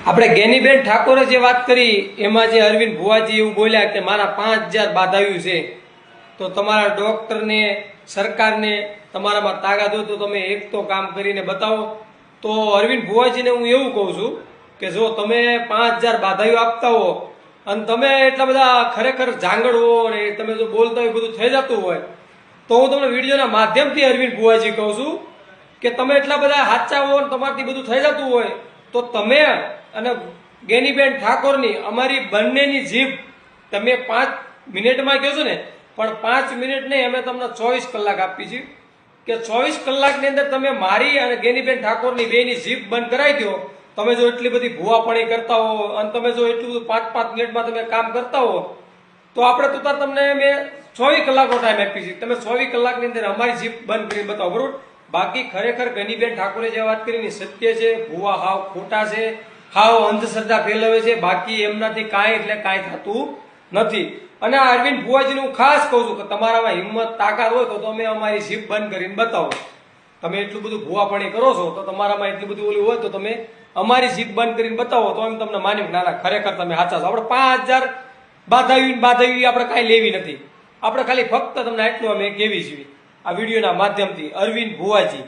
આપણે ગેનીબેન ઠાકોરે જે વાત કરી એમાં જે અરવિંદ ભુવાજી એવું બોલ્યા કે મારા 5000 બાધાયું છે, તો તમારા ડોક્ટરને સરકારને તમારામાં તાકાત હોય તો તમે એક તો કામ કરીને બતાવો. તો અરવિંદ ભુવાજીને હું એવું કહું છું કે જો તમે 5000 બાધાયું આપતા હો અને તમે એટલા બધા ખરેખર જાંગડ હો અને તમે જો બોલતા હોય બધું થઈ જતું હોય, તો હું તમને વિડીયોના માધ્યમથી અરવિંદ ભુવાજી કહું છું કે તમે એટલા બધા સાચા હો અને તમારાથી બધું થઈ જતું હોય તો તમે અને ગેનીબેન ઠાકોરની અમારી બંનેની જીભ તમે 5 મિનિટમાં કહો છો ને, પણ 5 મિનિટ નહીં, અમે તમને 24 કલાક આપી છે કે 24 કલાકની અંદર તમે મારી અને ગેનીબેન ઠાકોરની બેની જીભ બંધ કરાવી દો. તમે જો એટલી બધી ભૂવાપણી કરતા હો અને તમે જો એટલું બધું 5-5 મિનિટમાં તમે કામ કરતા હો તો આપણે તો તમને મેં 24 કલાકનો ટાઈમ આપી છે, તમે 24 કલાકની અંદર અમારી જીભ બંધ કરીને બતાવો, બરોબર. બાકી ખરેખર ગેનીબેન ઠાકોરે જે વાત કરીને સત્ય છે, ભૂવા હાવ ખોટા છે, હાવ અંધશ્રદ્ધા ફેલાવે છે, બાકી એમનાથી કાંઈ એટલે કાંઈ થતું નથી. અને આ અરવિંદ ભુવાજીને હું ખાસ કહું છું કે તમારામાં હિંમત તાકાત હોય તો તમે અમારી જીભ બંધ કરીને બતાવો. તમે એટલું બધું ભૂવાપણી કરો છો તો તમારામાં એટલી બધી ઓલી હોય તો તમે અમારી જીભ બંધ કરીને બતાવો તો એમ તમને માની ના ના ખરેખર તમે સાચા છો. આપણે 5000 બાધાવી આપણે કાંઈ લેવી નથી, આપણે ખાલી ફક્ત તમને એટલું અમે કેવી છીએ આ વિડીયોના માધ્યમથી. અરવિંદ ભુવાજી.